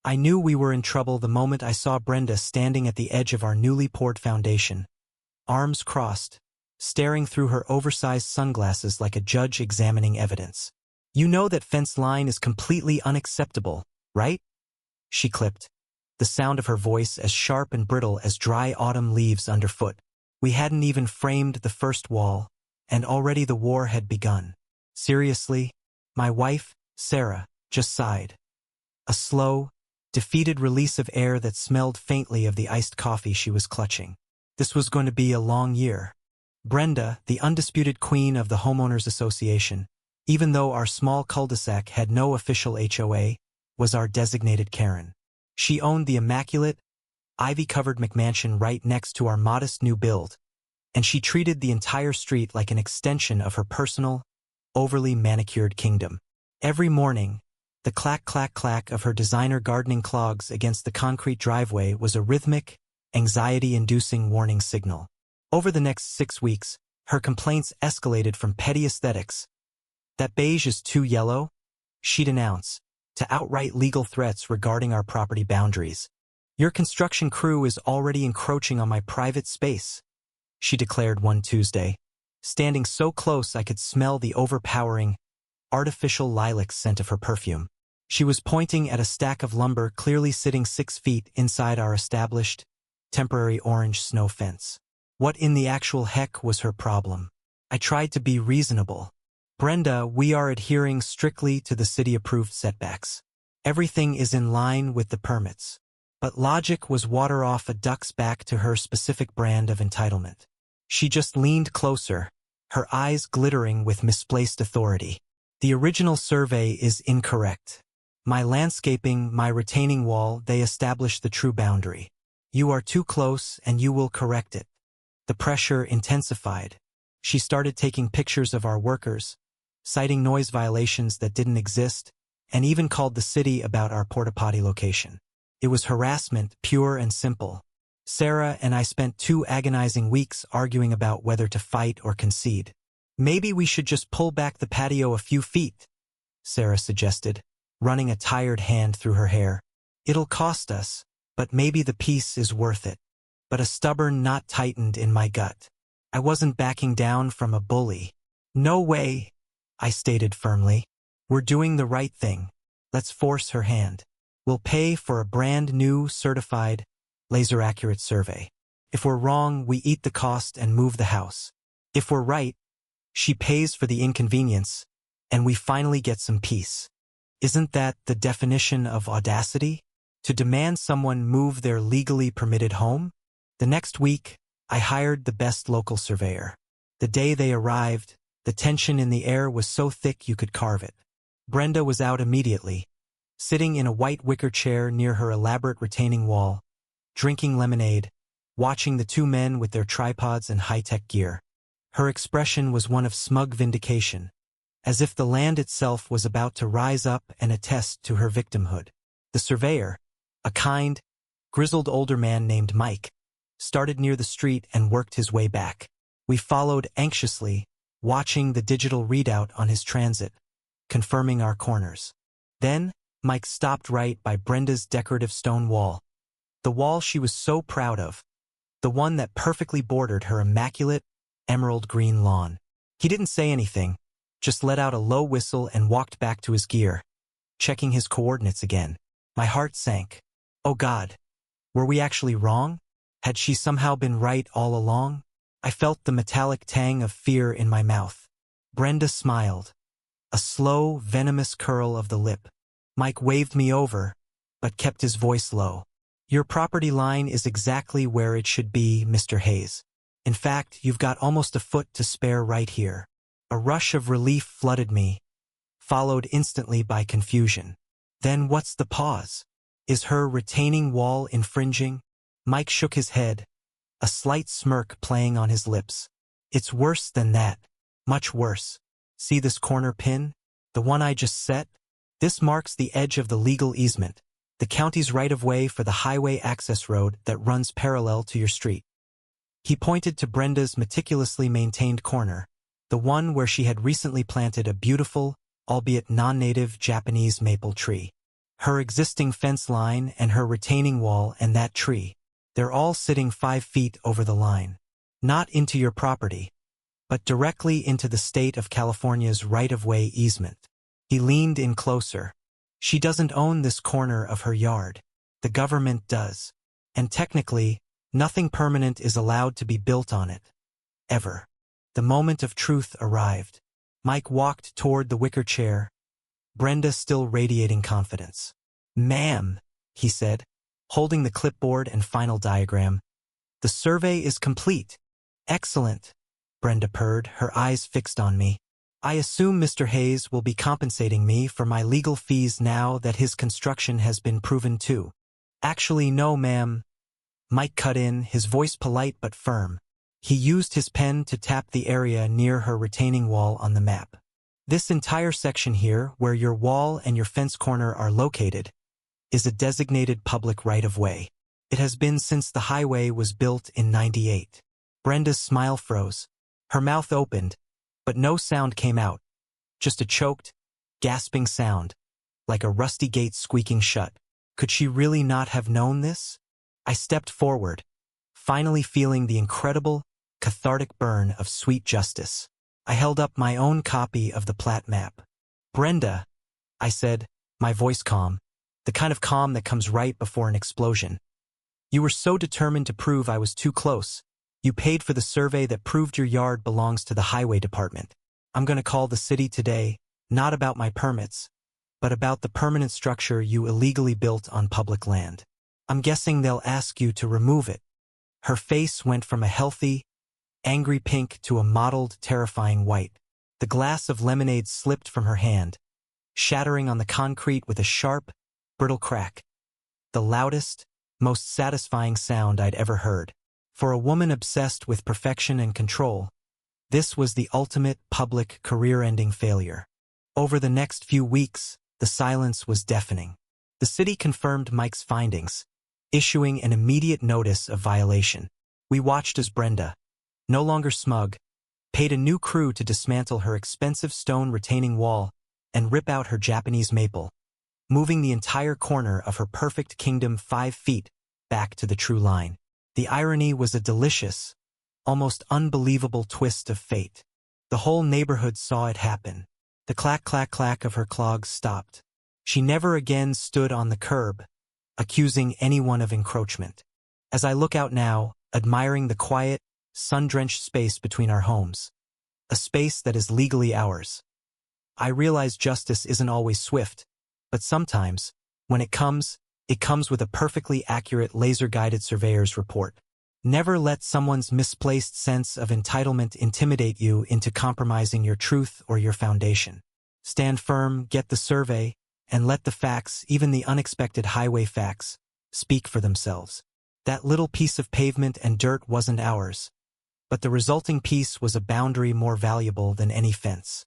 I knew we were in trouble the moment I saw Brenda standing at the edge of our newly poured foundation, arms crossed, staring through her oversized sunglasses like a judge examining evidence. "You know that fence line is completely unacceptable, right?" she clipped, the sound of her voice as sharp and brittle as dry autumn leaves underfoot. We hadn't even framed the first wall, and already the war had begun. Seriously? My wife, Sarah, just sighed. A slow, defeated release of air that smelled faintly of the iced coffee she was clutching. This was going to be a long year. Brenda, the undisputed queen of the Homeowners Association, even though our small cul-de-sac had no official HOA, was our designated Karen. She owned the immaculate, ivy-covered McMansion right next to our modest new build, and she treated the entire street like an extension of her personal, overly manicured kingdom. Every morning, the clack-clack-clack of her designer gardening clogs against the concrete driveway was a rhythmic, anxiety-inducing warning signal. Over the next 6 weeks, her complaints escalated from petty aesthetics. "That beige is too yellow," she'd announce, to outright legal threats regarding our property boundaries. "Your construction crew is already encroaching on my private space," she declared one Tuesday, standing so close I could smell the overpowering, artificial lilac scent of her perfume. She was pointing at a stack of lumber clearly sitting 6 feet inside our established, temporary orange snow fence. What in the actual heck was her problem? I tried to be reasonable. "Brenda, we are adhering strictly to the city-approved setbacks. Everything is in line with the permits." But logic was water off a duck's back to her specific brand of entitlement. She just leaned closer, her eyes glittering with misplaced authority. "The original survey is incorrect. My landscaping, my retaining wall, they establish the true boundary. You are too close and you will correct it." The pressure intensified. She started taking pictures of our workers, citing noise violations that didn't exist, and even called the city about our porta-potty location. It was harassment, pure and simple. Sarah and I spent 2 agonizing weeks arguing about whether to fight or concede. "Maybe we should just pull back the patio a few feet," Sarah suggested, running a tired hand through her hair. "It'll cost us, but maybe the peace is worth it." But a stubborn knot tightened in my gut. I wasn't backing down from a bully. "No way," I stated firmly. "We're doing the right thing. Let's force her hand. We'll pay for a brand new, certified, laser-accurate survey. If we're wrong, we eat the cost and move the house. If we're right, she pays for the inconvenience, and we finally get some peace." Isn't that the definition of audacity? To demand someone move their legally permitted home? The next week, I hired the best local surveyor. The day they arrived, the tension in the air was so thick you could carve it. Brenda was out immediately, sitting in a white wicker chair near her elaborate retaining wall, drinking lemonade, watching the 2 men with their tripods and high-tech gear. Her expression was one of smug vindication, as if the land itself was about to rise up and attest to her victimhood. The surveyor, a kind, grizzled older man named Mike, started near the street and worked his way back. We followed anxiously, watching the digital readout on his transit, confirming our corners. Then, Mike stopped right by Brenda's decorative stone wall, the wall she was so proud of, the one that perfectly bordered her immaculate, emerald green lawn. He didn't say anything, just let out a low whistle and walked back to his gear, checking his coordinates again. My heart sank. Oh God, were we actually wrong? Had she somehow been right all along? I felt the metallic tang of fear in my mouth. Brenda smiled, a slow, venomous curl of the lip. Mike waved me over, but kept his voice low. "Your property line is exactly where it should be, Mr. Hayes. In fact, you've got almost a foot to spare right here." A rush of relief flooded me, followed instantly by confusion. Then what's the pause? Is her retaining wall infringing? Mike shook his head, a slight smirk playing on his lips. "It's worse than that. Much worse. See this corner pin? The one I just set? This marks the edge of the legal easement, the county's right-of-way for the highway access road that runs parallel to your street." He pointed to Brenda's meticulously maintained corner, the one where she had recently planted a beautiful, albeit non-native Japanese maple tree. Her existing fence line and her retaining wall and that tree. They're all sitting 5 feet over the line. Not into your property, but directly into the state of California's right-of-way easement. He leaned in closer. She doesn't own this corner of her yard. The government does. And technically, nothing permanent is allowed to be built on it. Ever. The moment of truth arrived. Mike walked toward the wicker chair, Brenda still radiating confidence. "Ma'am," he said, holding the clipboard and final diagram. "The survey is complete." "Excellent," Brenda purred, her eyes fixed on me. "I assume Mr. Hayes will be compensating me for my legal fees now that his construction has been proven too." "Actually, no, ma'am," Mike cut in, his voice polite but firm. He used his pen to tap the area near her retaining wall on the map. "This entire section here, where your wall and your fence corner are located, is a designated public right-of-way. It has been since the highway was built in '98. Brenda's smile froze. Her mouth opened, but no sound came out. Just a choked, gasping sound, like a rusty gate squeaking shut. Could she really not have known this? I stepped forward, finally feeling the incredible, cathartic burn of sweet justice. I held up my own copy of the plat map. "Brenda," I said, my voice calm, the kind of calm that comes right before an explosion. "You were so determined to prove I was too close. You paid for the survey that proved your yard belongs to the highway department. I'm going to call the city today, not about my permits, but about the permanent structure you illegally built on public land. I'm guessing they'll ask you to remove it." Her face went from a healthy, angry pink to a mottled, terrifying white. The glass of lemonade slipped from her hand, shattering on the concrete with a sharp, brittle crack. The loudest, most satisfying sound I'd ever heard. For a woman obsessed with perfection and control, this was the ultimate public career-ending failure. Over the next few weeks, the silence was deafening. The city confirmed Mike's findings, issuing an immediate notice of violation. We watched as Brenda, no longer smug, paid a new crew to dismantle her expensive stone retaining wall and rip out her Japanese maple, moving the entire corner of her perfect kingdom 5 feet back to the true line. The irony was a delicious, almost unbelievable twist of fate. The whole neighborhood saw it happen. The clack-clack-clack of her clogs stopped. She never again stood on the curb, accusing anyone of encroachment. As I look out now, admiring the quiet, sun-drenched space between our homes, a space that is legally ours, I realize justice isn't always swift, but sometimes, when it comes with a perfectly accurate laser-guided surveyor's report. Never let someone's misplaced sense of entitlement intimidate you into compromising your truth or your foundation. Stand firm, get the survey, and let the facts, even the unexpected highway facts, speak for themselves. That little piece of pavement and dirt wasn't ours, but the resulting piece was a boundary more valuable than any fence.